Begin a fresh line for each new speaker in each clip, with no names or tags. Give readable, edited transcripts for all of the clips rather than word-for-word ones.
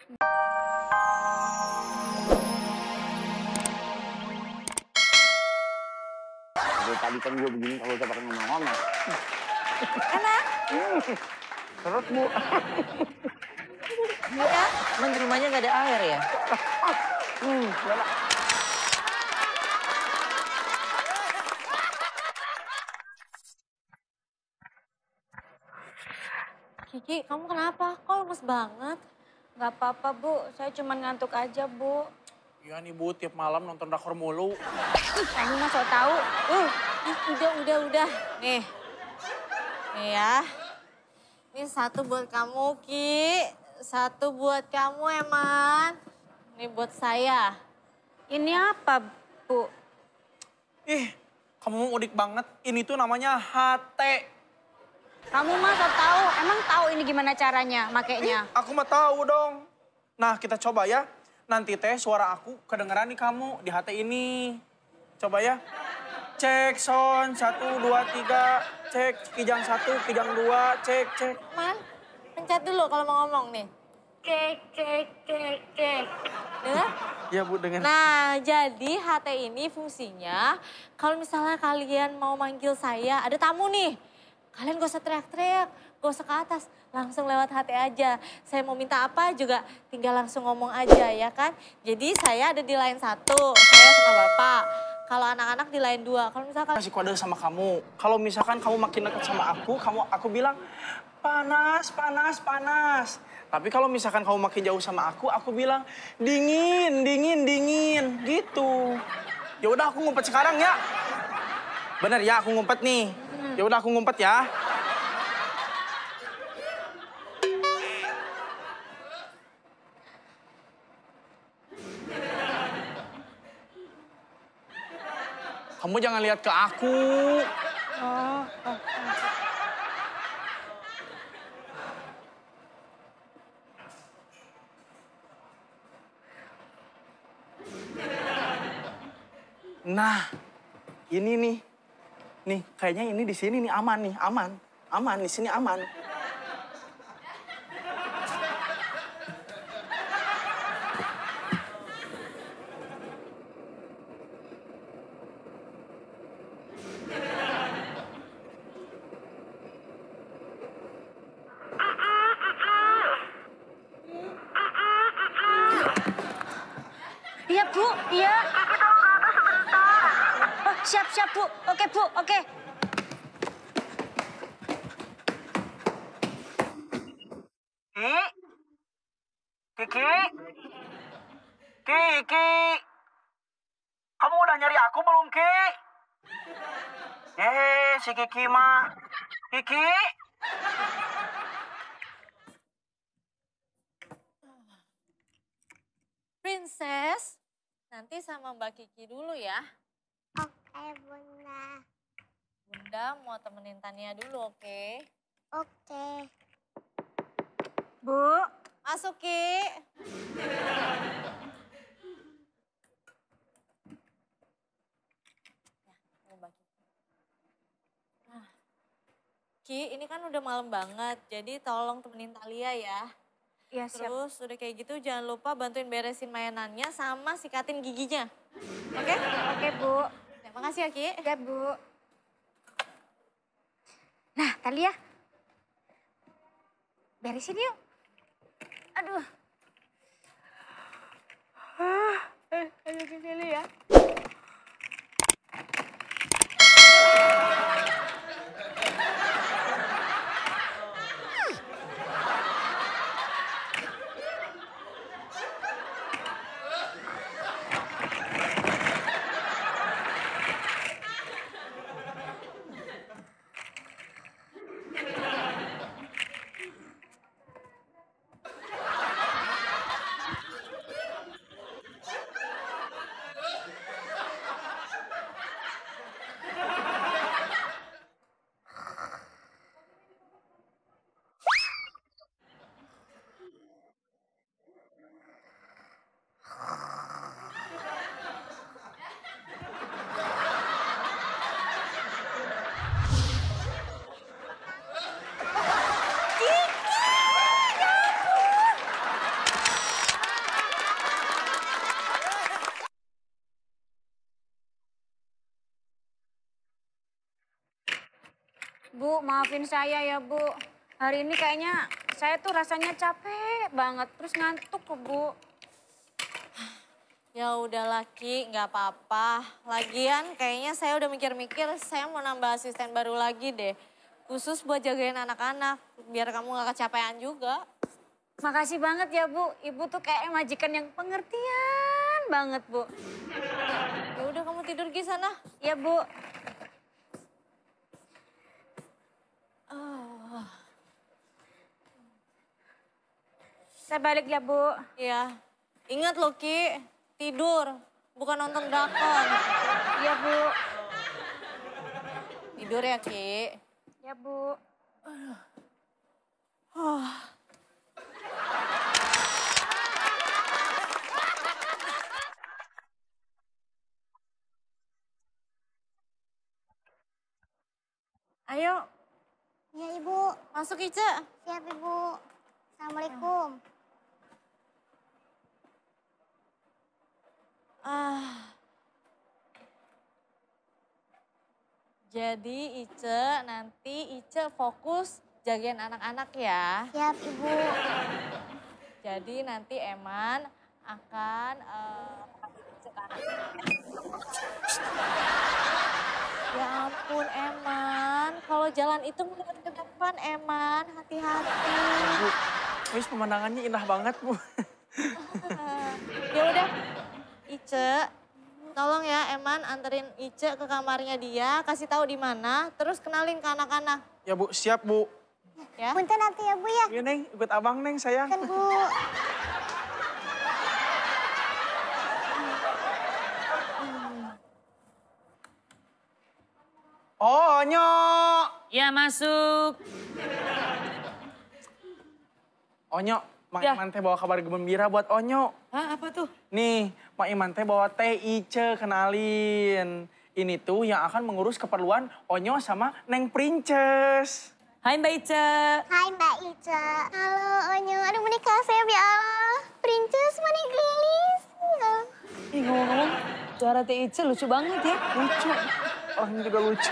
Dari tadi kan gue begini kalau udah pakai ngomong-ngomong.
Enak?
Terus Bu.
Ya, emang di rumahnya nggak ada air ya?
Enak.
Kiki, kamu kenapa? Kok lemes banget?
Nggak apa-apa, Bu. Saya cuma ngantuk aja, Bu.
Iya nih Bu, tiap malam nonton drakor mulu.
Kamu mah so tahu.
Udah. Nih ya. Ini satu buat kamu, Ki. Satu buat kamu, Eman. Ini buat saya.
Ini apa, Bu?
Ih, kamu udik banget. Ini tuh namanya HT.
Kamu mah so tahu. Emang tahu ini gimana caranya makainya?
Aku mah tahu dong. Nah, kita coba ya. Nanti teh suara aku kedengeran nih kamu di HT ini. Coba ya. Cek sound 1, 2, 3. Cek kijang 1, kijang 2. Cek.
Man, pencet dulu kalau mau ngomong nih. Cek. Dengar?
Ya Bu, dengar.
Nah, jadi HT ini fungsinya kalau misalnya kalian mau manggil saya, ada tamu nih. Kalian gak usah teriak-teriak, gak usah ke atas, langsung lewat HT aja. Saya mau minta apa juga tinggal langsung ngomong aja ya kan. Jadi saya ada di line 1, saya sama Bapak. Kalau anak-anak di line 2. Kalau misalkan
Kasih kode sama kamu. Kalau misalkan kamu makin dekat sama aku bilang panas. Tapi kalau misalkan kamu makin jauh sama aku bilang dingin. Gitu. Ya udah aku ngumpet sekarang ya. Bener ya, aku ngumpet nih. Ya udah aku ngumpet ya. Kamu jangan lihat ke aku. Nah, ini nih. Nih, kayaknya ini di sini nih aman nih, aman di sini aman.
Iya, Bu. Iya.
Kiki tolong ke atas sebentar.
Oh, siap, Bu. Oke, Bu. Oke.
Kiki. Kamu udah nyari aku belum, Ki? Si Kiki mah. Kiki.
Princess, nanti sama Mbak Kiki dulu ya.
Oke, Bunda.
Bunda mau temenin Tania dulu, oke?
Oke.
Bu.
Masuk, Ki. Ki, ini kan udah malam banget, jadi tolong temenin Talia ya.
Iya, siap.
Terus udah kayak gitu jangan lupa bantuin beresin mainannya sama sikatin giginya. Oke?
Oke, Bu.
Terima kasih ya, Ki.
Ya, Bu. Nah, Talia. Beresin yuk. Aduh. Ayo ke sini ya. maafin saya ya Bu. Hari ini kayaknya saya tuh rasanya capek banget, terus ngantuk kok Bu.
Ya udah Ki, nggak apa-apa. Lagian kayaknya saya udah mikir-mikir saya mau nambah asisten baru lagi deh. Khusus buat jagain anak-anak, biar kamu nggak kecapean juga.
Makasih banget ya Bu, Ibu tuh kayak majikan yang pengertian banget Bu.
Ya udah kamu tidur Ki sana.
Ya Bu. Saya balik ya Bu.
Iya. Ingat loh Ki, tidur, bukan nonton drakor.
Iya Bu.
Tidur ya Ki.
Ya Bu.
Ayo,
Ya Ibu,
masuk Ica.
siap Ibu. Assalamualaikum.
Jadi Ica, nanti Ica fokus jagain anak-anak ya.
Siap Ibu.
Jadi nanti Eman akan Ya ampun Eman, kalau jalan itu melihat ke depan Eman, hati-hati.
Bu, wis pemandangannya indah banget Bu.
Ya udah, Ice, tolong ya Eman anterin Ice ke kamarnya dia, kasih tahu di mana, terus kenalin ke anak-anak.
Ya Bu, siap Bu.
Ya.
Punten nanti ya Bu ya.
Iya Neng, ikut abang Neng sayang.
Kan Bu.
Onyo.
Ya masuk.
Onyo, Mang
Ya.
Iman teh bawa kabar gembira buat Onyo.
Hah, apa tuh?
Nih, Mang Iman teh bawa teh Ice, kenalin. Ini tuh yang akan mengurus keperluan Onyo sama Neng Princess.
Hai Mbak Ica.
Hai Mbak Ica. Halo Onyo. Aduh menikah saya ya Allah. Princess mana gelis. Ya.
Ih ngomong-ngomong, suara Teh Ica lucu banget ya.
Lucu. Orangnya juga lucu.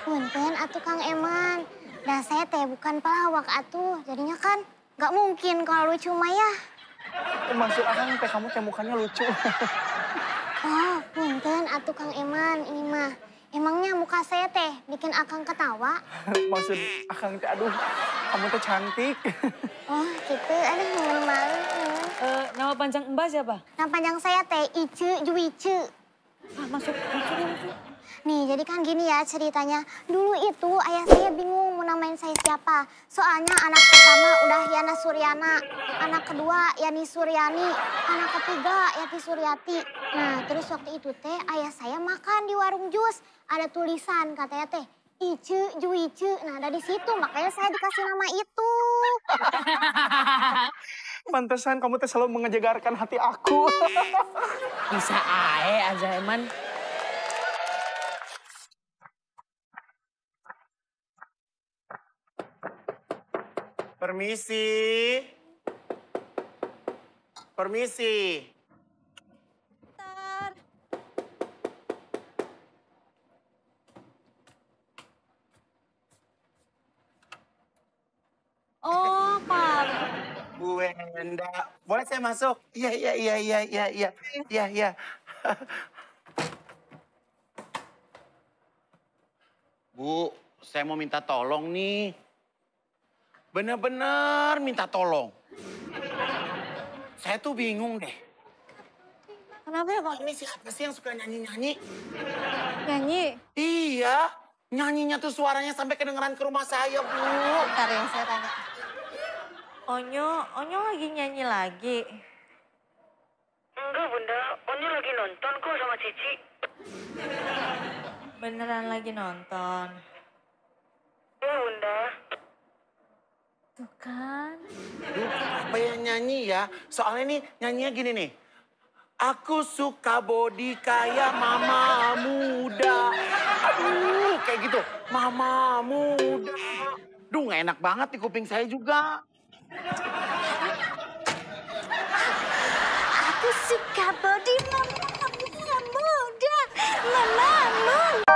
Punten atuh Kang Eman. Dah saya teh bukan pelawak atuh. Jadinya kan nggak mungkin kalau lucu mah ya.
Maksud akang teh kamu teh mukanya lucu.
Oh, punten atuh Kang Eman. Ini mah emangnya muka saya teh bikin akang ketawa?
Maksud akang teh aduh, kamu teh cantik.
Oh, gitu. Aduh, malu.
Nama panjang Mbak siapa?
Nama panjang saya teh Ice Juice.
Ah, masuk.
Nih, jadi kan gini ya ceritanya. Dulu itu ayah saya bingung mau namain saya siapa. Soalnya anak pertama udah Yana Suryana, anak kedua Yani Suryani, anak ketiga Yati Suryati. Nah, terus waktu itu teh ayah saya makan di warung jus. Ada tulisan katanya teh Ice Juice. Nah, dari situ makanya saya dikasih nama itu.
Pantesan kamu teh selalu mengejegarkan hati aku.
Bisa ae aja Eman.
Permisi. Permisi.
Bentar. Oh, Pak.
Bu Wenda. Boleh saya masuk? Iya. Bu, saya mau minta tolong nih. Bener-bener minta tolong. Saya tuh bingung deh.
Kenapa ya Pak?
Ini siapa sih yang suka nyanyi-nyanyi?
Nyanyi?
Iya, nyanyinya tuh suaranya sampai kedengeran ke rumah saya, Bu.
Bentar ya, saya tanya. Onyo lagi nyanyi lagi.
Enggak bunda, Onyo lagi nonton kok sama Cici.
Beneran lagi nonton.
Iya bunda.
Tuh kan.
Duh, apa yang nyanyi ya? Soalnya nih nyanyinya gini nih. Aku suka body kayak mama muda. Aduh, kayak gitu. Mama muda. Duh, gak enak banget di kuping saya juga.
Aku suka body mama muda. Mama muda.